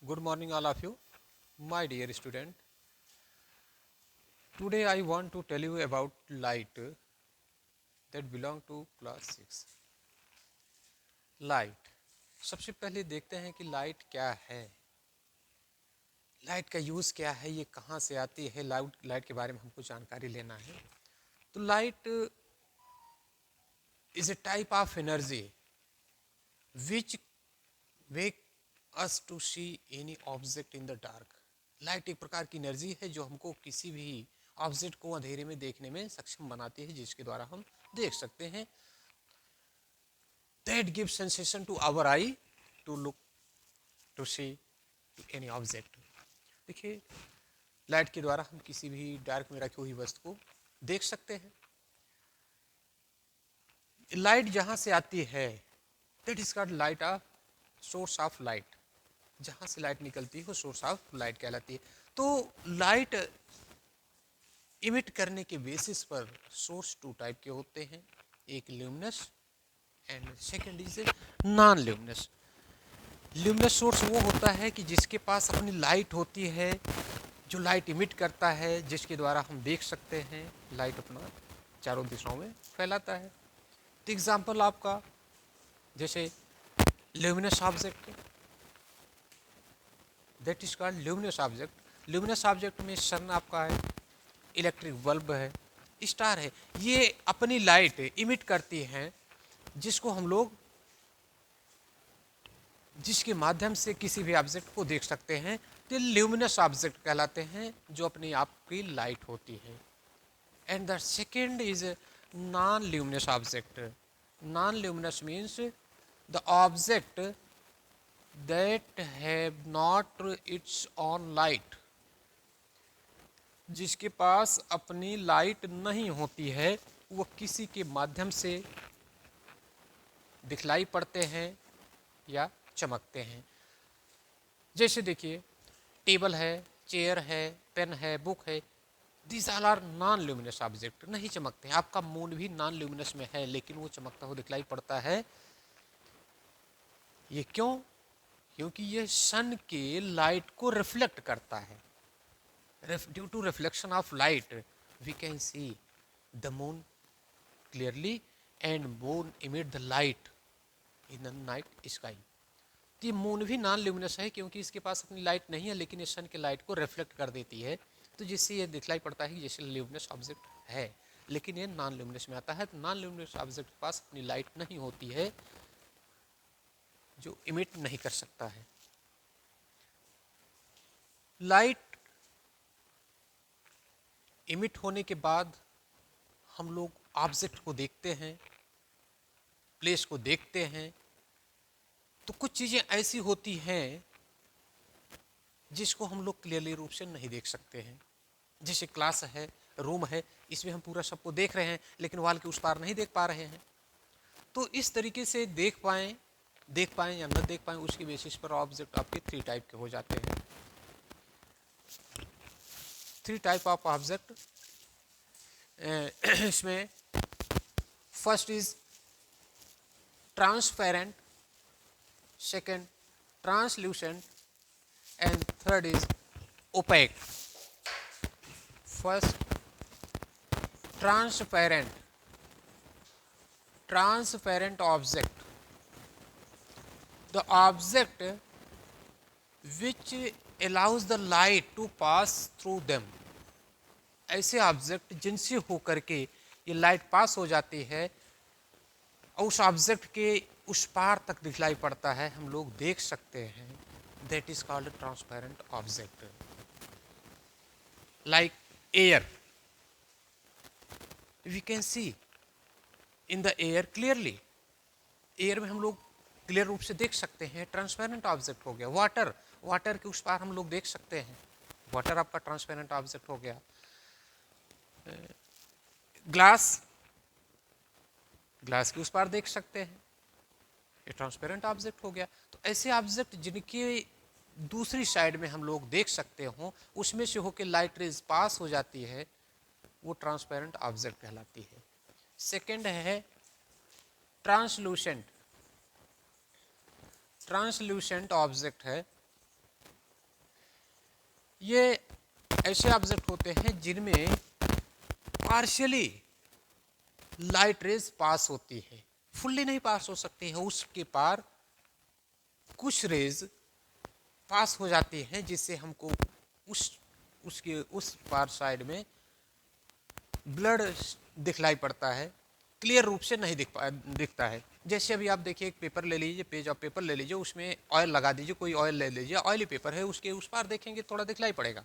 Good morning, all of you, my dear student. Today I want to tell you about light that belong to class 6. Light. सबसे पहले देखते हैं कि light क्या है, light का यूज़ क्या है, ये कहाँ से आती है, लाइट के बारे में हमको जानकारी लेना है। तो light is a type of energy which make us to see any object in the dark. Light एक प्रकार की एनर्जी है जो हमको किसी भी ऑब्जेक्ट को अंधेरे में देखने में सक्षम बनाती है, जिसके द्वारा हम देख सकते हैं। That give sensation to our eye to look to see any object. देखिए, लाइट के द्वारा हम किसी भी डार्क में रखी हुई वस्तु को देख सकते हैं। लाइट जहां से आती है that is called light of source of light. जहां से लाइट निकलती है वो सोर्स ऑफ लाइट कहलाती है। तो लाइट इमिट करने के बेसिस पर सोर्स टू टाइप के होते हैं, एक luminous and second is non luminous. Luminous source वो होता है कि जिसके पास अपनी लाइट होती है, जो लाइट इमिट करता है, जिसके द्वारा हम देख सकते हैं, लाइट अपना चारों दिशाओं में फैलाता है। तो एग्जाम्पल आपका जैसे luminous object, that is called luminous object. Luminous object में सन आपका है, इलेक्ट्रिक बल्ब है, स्टार है, ये अपनी लाइट इमिट करती हैं, जिसको हम लोग जिसके माध्यम से किसी भी ऑब्जेक्ट को देख सकते हैं। तो ल्यूमिनस ऑब्जेक्ट कहलाते हैं जो अपनी आप की लाइट होती है। And the second is non luminous object. Non luminous means the object that have not it's on light, जिसके पास अपनी लाइट नहीं होती है, वो किसी के माध्यम से दिखलाई पड़ते हैं या चमकते हैं। जैसे देखिए, टेबल है, चेयर है, पेन है, बुक है, this all are non luminous object, नहीं चमकते हैं। आपका मून भी नॉन ल्यूमिनस में है, लेकिन वो चमकता हुआ दिखलाई पड़ता है। ये क्यों? क्योंकि ये सन के लाइट को रिफ्लेक्ट करता है। Due to reflection of light we can see the moon clearly and moon emit the light in the night sky. तो ये मून भी नॉन ल्यूमिनस है क्योंकि इसके पास अपनी लाइट नहीं है, लेकिन ये सन की लाइट को रिफ्लेक्ट कर देती है, तो जिससे ये दिखलाई पड़ता है जैसे ल्यूमिनस ऑब्जेक्ट है, लेकिन ये नॉन ल्यूमिनस में आता है। तो नॉन ल्यूमिनस ऑब्जेक्ट के पास अपनी लाइट नहीं होती है, जो इमिट नहीं कर सकता है। लाइट इमिट होने के बाद हम लोग ऑब्जेक्ट को देखते हैं, प्लेस को देखते हैं, तो कुछ चीज़ें ऐसी होती हैं जिसको हम लोग क्लियरली रूप से नहीं देख सकते हैं। जैसे क्लास है, रूम है, इसमें हम पूरा सबको देख रहे हैं, लेकिन वॉल के उस पार नहीं देख पा रहे हैं। तो इस तरीके से देख पाएं या न देख पाएं, उसकी बेसिस पर ऑब्जेक्ट आपके थ्री टाइप के हो जाते हैं। थ्री टाइप ऑफ ऑब्जेक्ट इसमें first is transparent, second translucent and third is opaque. First transparent object, the object which allows the light to pass through them। ऐसे ऑब्जेक्ट जिनसे होकर के ये लाइट पास हो जाती है और उस ऑब्जेक्ट के उस पार तक दिखलाई पड़ता है, हम लोग देख सकते हैं, that is called transparent object. Like air, we can see in the air clearly, air में हम लोग क्लियर रूप से देख सकते हैं, ट्रांसपेरेंट ऑब्जेक्ट हो गया। वाटर, वाटर के उस पार हम लोग देख सकते हैं, वाटर आपका ट्रांसपेरेंट ऑब्जेक्ट हो गया। ग्लास, ग्लास के उस पार देख सकते हैं, ये ट्रांसपेरेंट ऑब्जेक्ट हो गया। तो ऐसे ऑब्जेक्ट जिनके दूसरी साइड में हम लोग देख सकते हो, उसमें से होकर लाइट रेज पास हो जाती है, वो ट्रांसपेरेंट ऑब्जेक्ट कहलाती है। सेकेंड है ट्रांसलूसेंट। ट्रांसल्यूसेंट ऑब्जेक्ट है ये ऐसे ऑब्जेक्ट होते हैं जिनमें पार्शियली लाइट रेज पास होती है, फुल्ली नहीं पास हो सकती है, उसके पार कुछ रेज पास हो जाती हैं जिससे हमको उसके उस पार साइड में ब्लड दिखलाई पड़ता है, क्लियर रूप से नहीं दिखता है। जैसे अभी आप देखिए एक पेपर ले लीजिए, पेज ऑफ पेपर ले लीजिए, उसमें ऑयल लगा दीजिए, कोई ऑयल ले लीजिए, ऑयली पेपर है, उसके उस पार देखेंगे थोड़ा दिखलाई पड़ेगा,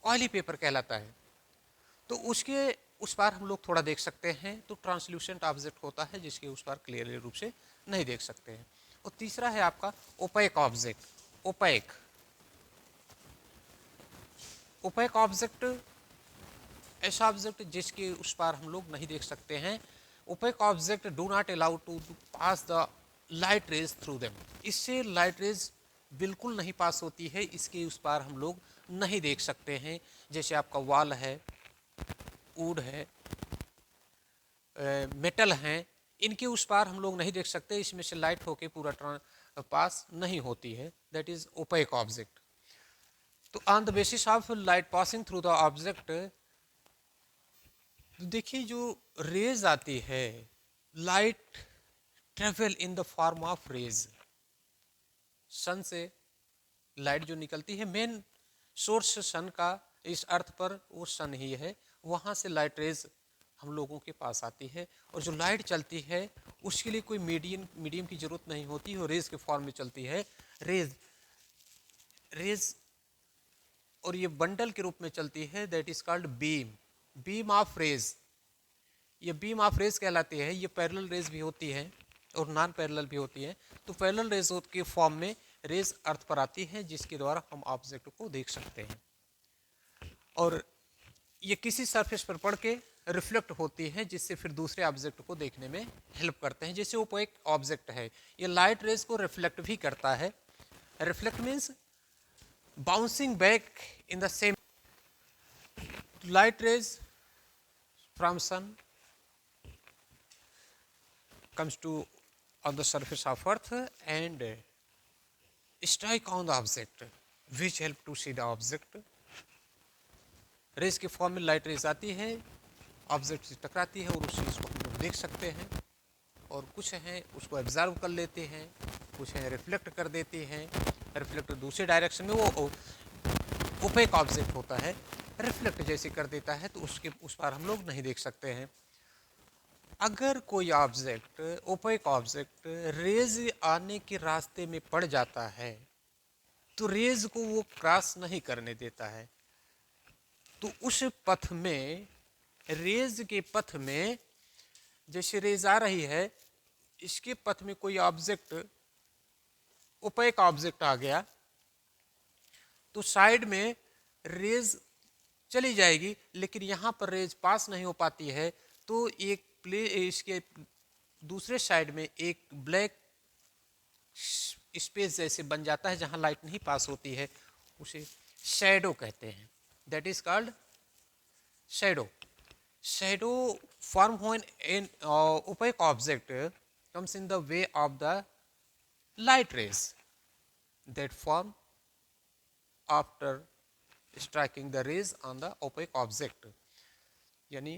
ऑयली पेपर कहलाता है। तो उसके उस पार हम लोग थोड़ा देख सकते हैं, तो ट्रांसल्यूसेंट ऑब्जेक्ट होता है जिसके उस पार क्लियरली रूप से नहीं देख सकते हैं। और तीसरा है आपका opaque object. Opaque opaque object ऐसा ऑब्जेक्ट जिसके उस पार हम लोग नहीं देख सकते हैं। Opaque object do not allow to pass the light rays through them, इससे लाइट रेज बिल्कुल नहीं पास होती है, इसके उस पार हम लोग नहीं देख सकते हैं। जैसे आपका वॉल है, वुड है, मेटल हैं, इनके उस पार हम लोग नहीं देख सकते, इसमें से लाइट होके पूरा पास नहीं होती है, दैट इज ओपेक ऑब्जेक्ट। तो on the basis of light passing through the object, देखिए जो रेज आती है, light travel in the form of rays. Sun से लाइट जो निकलती है, मेन सोर्स सन का इस अर्थ पर वो सन ही है, वहाँ से लाइट रेज हम लोगों के पास आती है। और जो लाइट चलती है उसके लिए कोई मीडियम की जरूरत नहीं होती, वो रेज के फॉर्म में चलती है। रेज रेज और ये बंडल के रूप में चलती है, that is called beam, beam of rays. ये बीम ऑफ रेज कहलाती है। ये पैरेलल रेज भी होती है और नॉन पैरेलल भी होती है। तो पैरेलल रेज के फॉर्म में रेज अर्थ पर आती है जिसके द्वारा हम ऑब्जेक्ट को देख सकते हैं, और ये किसी सरफेस पर पड़ के रिफ्लेक्ट होती है जिससे फिर दूसरे ऑब्जेक्ट को देखने में हेल्प करते हैं। जैसे वो एक ऑब्जेक्ट है, ये लाइट रेज को रिफ्लेक्ट भी करता है। Reflect means bouncing back in the same light rays from sun comes to on the surface of earth and strike on the object which help to see the object। Rays के form में light rays आती है, object से टकराती है और उस चीज़ को हम लोग देख सकते हैं। और कुछ हैं उसको एब्जॉर्व कर लेते हैं, कुछ हैं रिफ्लेक्ट कर देते हैं। रिफ्लेक्ट दूसरे डायरेक्शन में वो ओपेक ऑब्जेक्ट होता है, रिफ्लेक्ट जैसे कर देता है तो उसके उस पार हम लोग नहीं देख सकते हैं। अगर कोई ऑब्जेक्ट ओपेक ऑब्जेक्ट रेज आने के रास्ते में पड़ जाता है तो रेज को वो क्रॉस नहीं करने देता है। तो उस पथ में, रेज के पथ में, जैसे रेज आ रही है, इसके पथ में कोई ऑब्जेक्ट ओपेक ऑब्जेक्ट आ गया तो साइड में रेज चली जाएगी, लेकिन यहां पर रेज पास नहीं हो पाती है। तो एक इसके दूसरे साइड में एक ब्लैक स्पेस जैसे बन जाता है जहां लाइट नहीं पास होती है, उसे शैडो कहते हैं, that is called shadow. Shadow form when an opaque object comes in the way of the light rays that form after striking the rays on the opaque object। यानी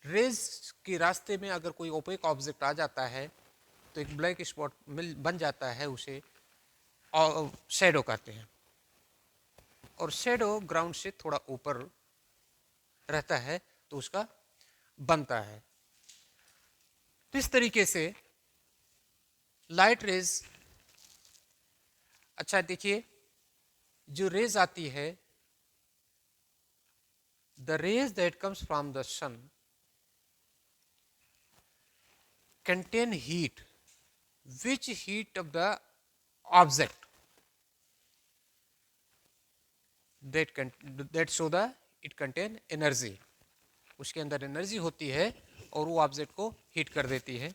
रेज के रास्ते में अगर कोई ओपेक ऑब्जेक्ट आ जाता है तो एक ब्लैक स्पॉट बन जाता है, उसे शैडो कहते हैं। और शैडो ग्राउंड से थोड़ा ऊपर रहता है तो उसका बनता है। तो इस तरीके से लाइट रेज, अच्छा देखिए जो रेज आती है, the rays that comes from the sun contain heat, which heat of the object that show the it contain energy, उसके अंदर एनर्जी होती है और वो ऑब्जेक्ट को हीट कर देती है।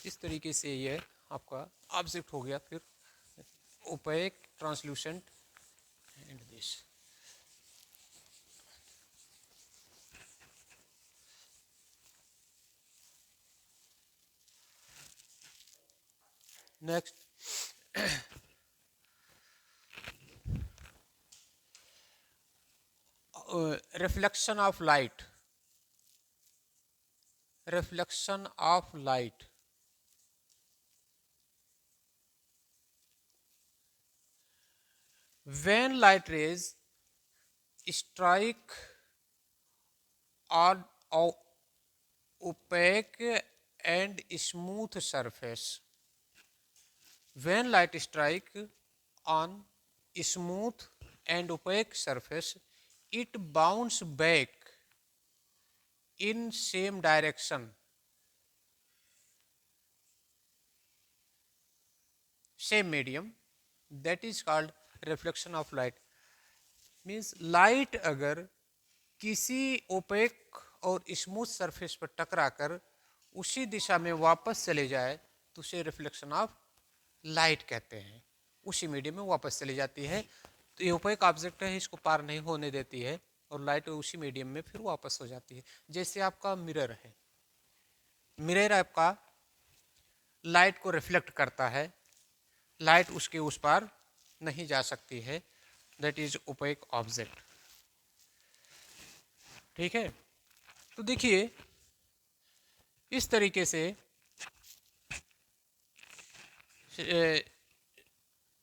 इस तरीके से ये आपका ऑब्जेक्ट हो गया फिर opaque, translucent and this. Next reflection of light, reflection of light. When light rays strike on opaque and smooth surface, when light strike on smooth and opaque surface, it bounce back in same direction, same medium, that is called reflection of light. Means light अगर किसी OPEC और smooth surface पर टकराकर उसी दिशा में वापस चले जाए तो उसे रिफ्लेक्शन ऑफ लाइट कहते हैं, उसी मीडियम में वापस चली जाती है। तो ये ओपेक ऑब्जेक्ट है, इसको पार नहीं होने देती है और लाइट उसी मीडियम में फिर वापस हो जाती है। जैसे आपका मिरर है, मिरर आपका लाइट को रिफ्लेक्ट करता है, लाइट उसके उस पार नहीं जा सकती है, दैट इज ओपेक ऑब्जेक्ट। ठीक है, तो देखिए इस तरीके से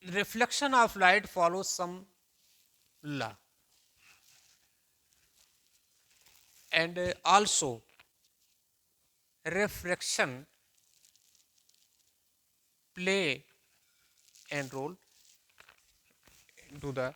reflection of light follow some law and also refraction play and role into the